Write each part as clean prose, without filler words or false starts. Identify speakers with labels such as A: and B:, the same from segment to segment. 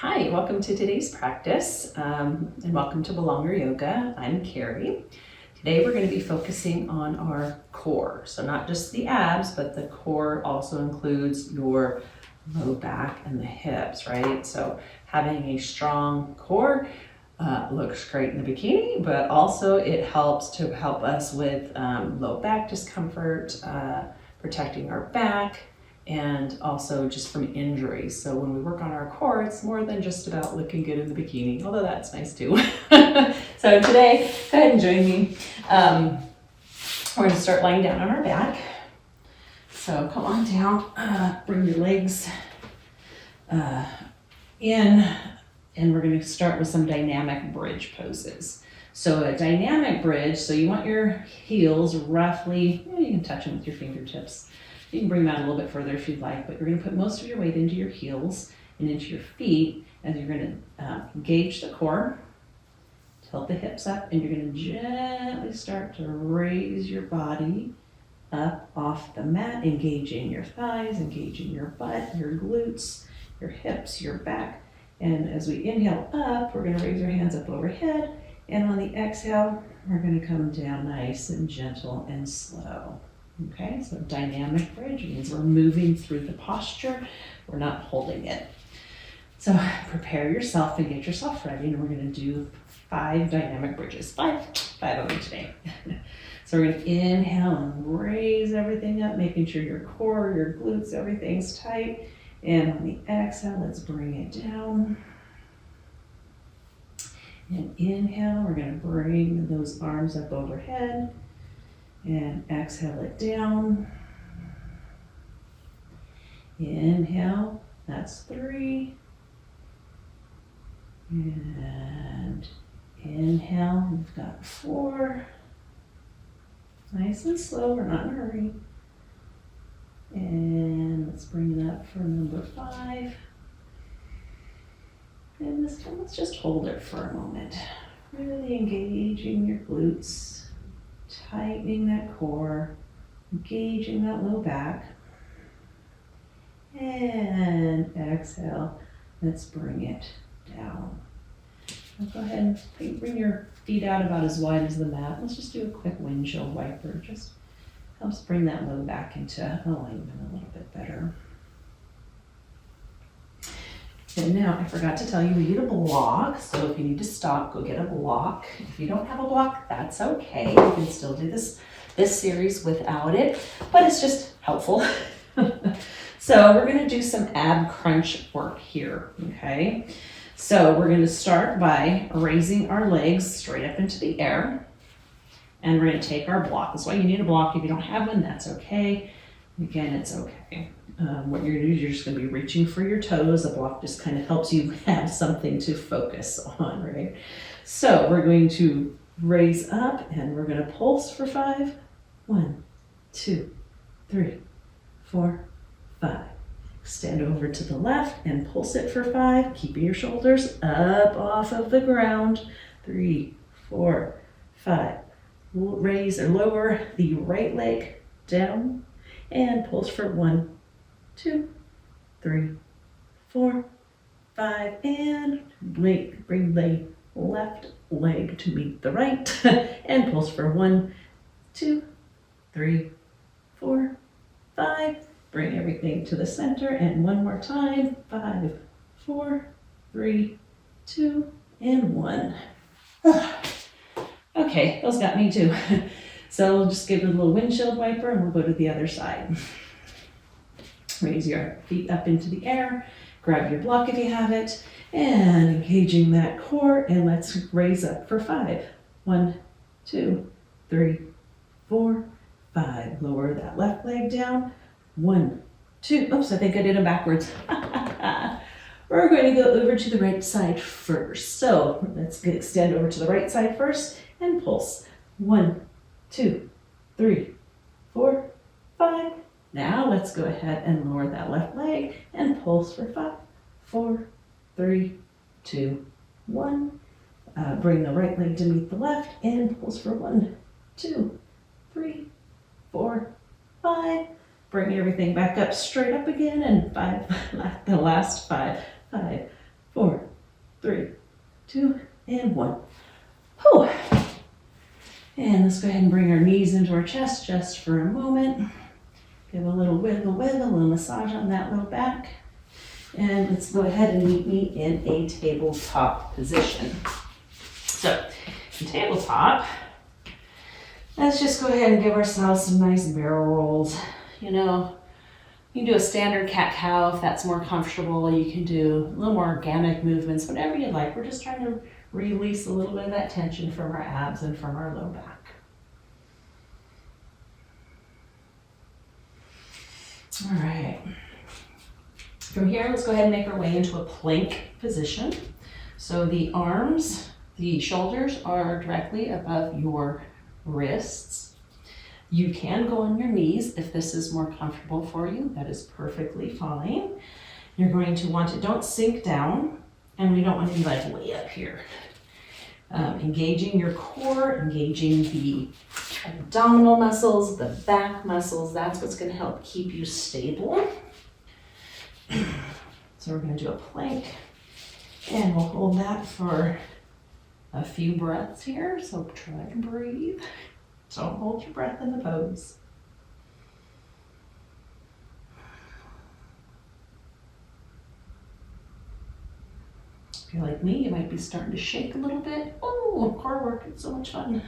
A: Hi, welcome to today's practice and welcome to Belonger Yoga. I'm Carrie. Today we're going to be focusing on our core. So not just the abs, but the core also includes your low back and the hips, right? So having a strong core looks great in the bikini, but also it helps us with low back discomfort, protecting our back, and also just from injuries. So when we work on our core, it's more than just about looking good in the bikini, although that's nice too. So today, go ahead and join me. We're going to start lying down on our back. So come on down, bring your legs in, and we're going to start with some dynamic bridge poses. So a dynamic bridge, so you want your heels roughly, you can touch them with your fingertips. You can bring that a little bit further if you'd like, but you're going to put most of your weight into your heels and into your feet as you're going to engage the core, tilt the hips up, and you're going to gently start to raise your body up off the mat, engaging your thighs, engaging your butt, your glutes, your hips, your back. And as we inhale up, we're going to raise our hands up overhead, and on the exhale, we're going to come down nice and gentle and slow. Okay, so dynamic bridge means we're moving through the posture, we're not holding it. So prepare yourself and get yourself ready, and we're going to do 5 dynamic bridges, five of them today. So we're going to inhale and raise everything up, making sure your core, your glutes, everything's tight. And on the exhale, let's bring it down. And inhale, we're going to bring those arms up overhead. And exhale it down. Inhale, that's 3. And inhale, we've got 4. Nice and slow, we're not in a hurry. And let's bring it up for number 5. And this time, let's just hold it for a moment. Really engaging your glutes. Tightening that core, engaging that low back, and exhale, let's bring it down. Now go ahead and bring your feet out about as wide as the mat. Let's just do a quick windshield wiper, just helps bring that low back into alignment a little bit better. And now, I forgot to tell you, we need a block, so if you need to stop, go get a block. If you don't have a block, that's okay. You can still do this series without it, but it's just helpful. So we're gonna do some ab crunch work here, okay? So we're gonna start by raising our legs straight up into the air, and we're gonna take our block. That's why you need a block. If you don't have one, that's okay. Again, it's okay. What you're gonna do is you're just gonna be reaching for your toes. A block just kind of helps you have something to focus on, right? So we're going to raise up and we're gonna pulse for 5. 1, 2, 3, 4, 5. Extend over to the left and pulse it for 5, keeping your shoulders up off of the ground. 3, 4, 5. Raise or lower the right leg down and pulse for 1, 2, 3, 4, 5, and bring the left leg to meet the right, and pulse for 1, 2, 3, 4, 5. Bring everything to the center, and one more time. 5, 4, 3, 2, and 1. Okay, those got me too. So we'll just give it a little windshield wiper, and we'll go to the other side. Raise your feet up into the air, grab your block if you have it, and engaging that core, and let's raise up for 5. 1, 2, 3, 4, 5. Lower that left leg down. 1, 2, oops, I think I did it backwards. We're going to go over to the right side first. So let's extend over to the right side first and pulse. 1, 2, 3, 4, 5. Now let's go ahead and lower that left leg and pulse for 5, 4, 3, 2, 1. Bring the right leg to meet the left and pulse for 1, 2, 3, 4, 5. Bring everything back up straight up again, and 5, the last 5. 5, 4, 3, 2, and 1. Whew. And let's go ahead and bring our knees into our chest just for a moment. Give a little wiggle, wiggle, a little massage on that low back. And let's go ahead and meet me in a tabletop position. So, in tabletop, let's just go ahead and give ourselves some nice barrel rolls. You know, you can do a standard cat-cow if that's more comfortable. You can do a little more organic movements, whatever you like. We're just trying to release a little bit of that tension from our abs and from our low back. All right. From here, let's go ahead and make our way into a plank position. So the arms, the shoulders are directly above your wrists. You can go on your knees if this is more comfortable for you. That is perfectly fine. You're going to want to, don't sink down, and we don't want to be like way up here. Engaging your core, engaging the abdominal muscles, the back muscles, that's what's going to help keep you stable. So we're going to do a plank, and we'll hold that for a few breaths here. So try to breathe. Don't hold your breath in the pose. If you're like me, you might be starting to shake a little bit. Oh, core work, it's so much fun.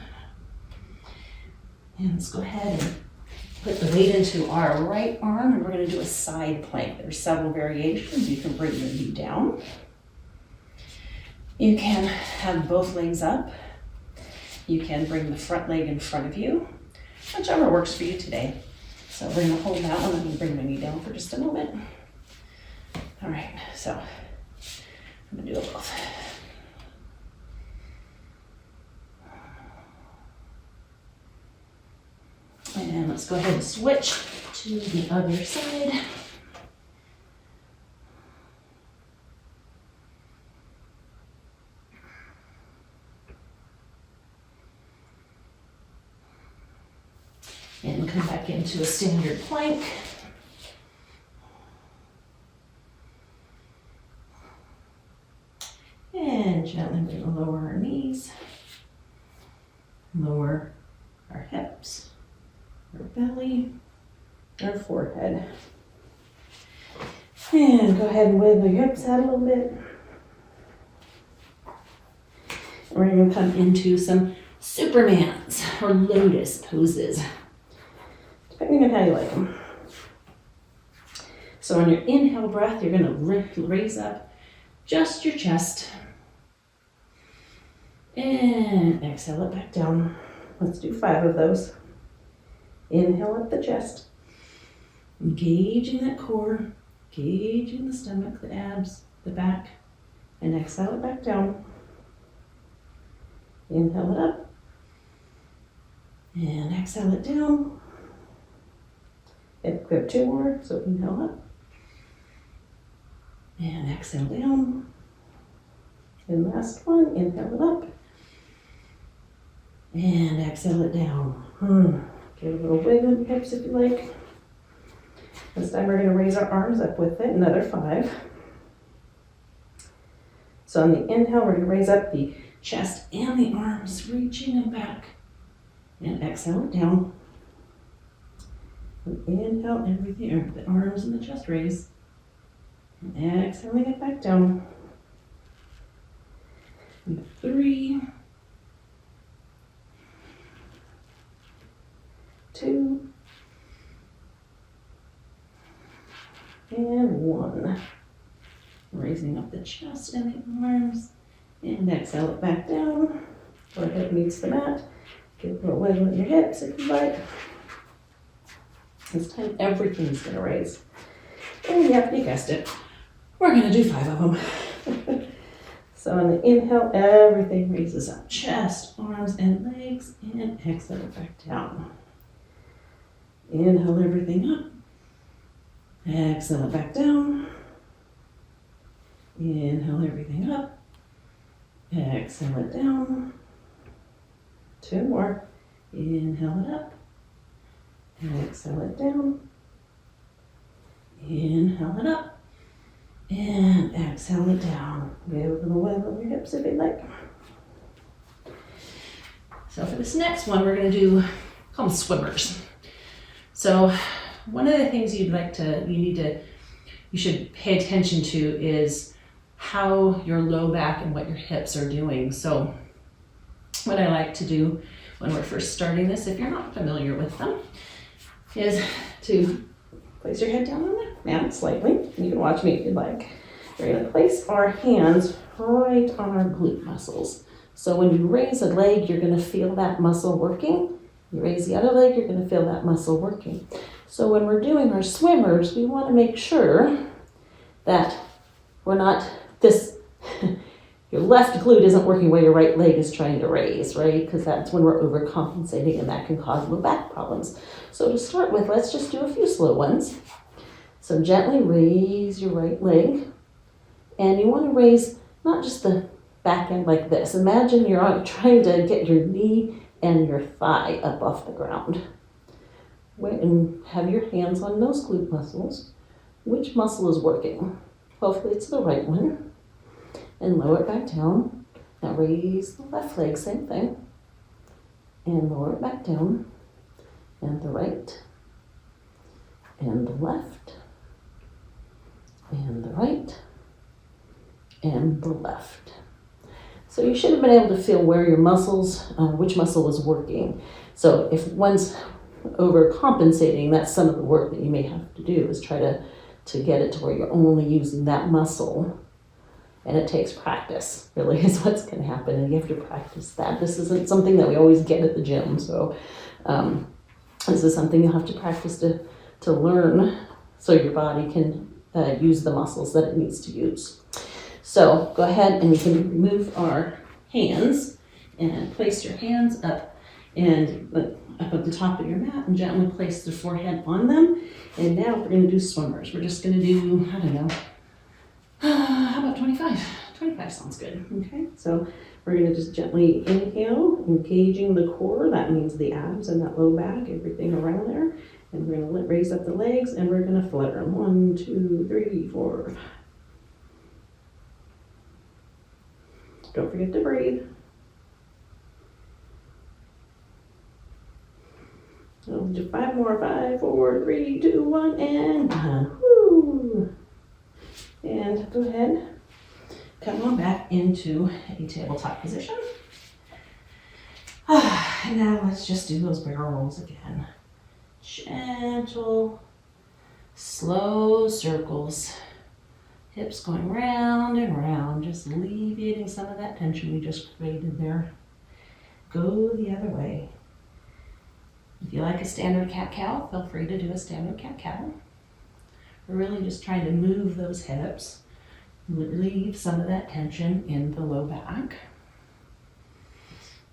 A: And let's go ahead and put the weight into our right arm, and we're going to do a side plank. There's several variations. You can bring your knee down. You can have both legs up. You can bring the front leg in front of you, whichever works for you today. So we're going to hold that one. I'm going to bring my knee down for just a moment. All right, so I'm going to do it both. And let's go ahead and switch to the other side. And come back into a standard plank. And gently we're going to lower our knees, lower our hips, our belly, our forehead. And go ahead and wiggle your hips out a little bit. We're going to come into some Supermans or lotus poses, depending on how you like them. So on your inhale breath, you're going to raise up just your chest. And exhale it back down. Let's do 5 of those. Inhale up the chest. Engaging that core, engaging the stomach, the abs, the back. And exhale it back down. Inhale it up. And exhale it down. And we have 2 more, so inhale up. And exhale down. And last one, inhale it up. And exhale it down. Give a little wiggle in your hips if you like. This time we're going to raise our arms up with it, another 5. So on the inhale, we're going to raise up the chest and the arms, reaching them back. And exhale it down. And inhale everything, the arms and the chest raise. And exhaling it back down. And 3, 2, and 1. Raising up the chest and the arms. And exhale it back down. Forehead meets the mat. Give a little wiggle in your hips if you like. This time everything's going to raise. And yep, you guessed it. We're going to do 5 of them. So on the inhale, everything raises up. Chest, arms, and legs. And exhale it back down. Inhale everything up. Exhale it back down. Inhale everything up. Exhale it down. 2 more. Inhale it up. Exhale it down. Inhale it up. And exhale it down. Go over the web of your hips if you'd like. So for this next one, we're gonna do, call them swimmers. So one of the things you should pay attention to is how your low back and what your hips are doing. So what I like to do when we're first starting this, if you're not familiar with them, is to place your head down on the mat slightly. You can watch me if you'd like. We're gonna place our hands right on our glute muscles. So when you raise a leg, you're gonna feel that muscle working. You raise the other leg, you're gonna feel that muscle working. So when we're doing our swimmers, we wanna make sure that we're not your left glute isn't working while your right leg is trying to raise, right? Because that's when we're overcompensating and that can cause low back problems. So to start with, let's just do a few slow ones. So gently raise your right leg. And you want to raise not just the back end like this. Imagine you're trying to get your knee and your thigh up off the ground. And have your hands on those glute muscles. Which muscle is working? Hopefully it's the right one. And lower it back down. Now raise the left leg, same thing. And lower it back down. And the right. And the left. And the right. And the left. So you should have been able to feel where your muscles, which muscle was working. So if one's overcompensating, that's some of the work that you may have to do, is try to get it to where you're only using that muscle. And it takes practice, really, is what's going to happen. And you have to practice that. This isn't something that we always get at the gym. So this is something you'll have to practice to learn so your body can use the muscles that it needs to use. So go ahead and we can remove our hands and place your hands up at the top of your mat and gently place the forehead on them. And now we're going to do swimmers. We're just going to do, I don't know, how about 25? 25 sounds good. Okay, so we're going to just gently inhale, engaging the core. That means the abs and that low back, everything around there. And we're going to raise up the legs and we're going to flutter them. 1, 2, 3, 4. Don't forget to breathe. So do 5 more. 5, 4, 3, 2, 1, and done. Woo! And go ahead, come on back into a tabletop position. And now let's just do those barrel rolls again. Gentle, slow circles. Hips going round and round, just alleviating some of that tension we just created there. Go the other way. If you like a standard cat-cow, feel free to do a standard cat-cow. We're really just trying to move those hips, relieve some of that tension in the low back.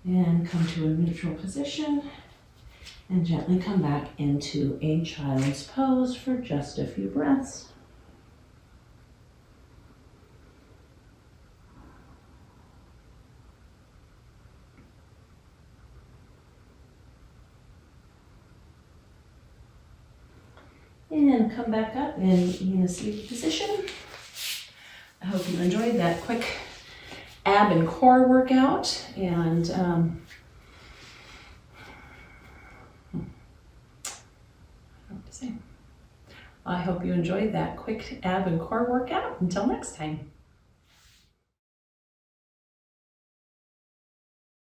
A: And come to a neutral position and gently come back into a child's pose for just a few breaths. And come back up in a seated position. I hope you enjoyed that quick ab and core workout. And I hope you enjoyed that quick ab and core workout. Until next time.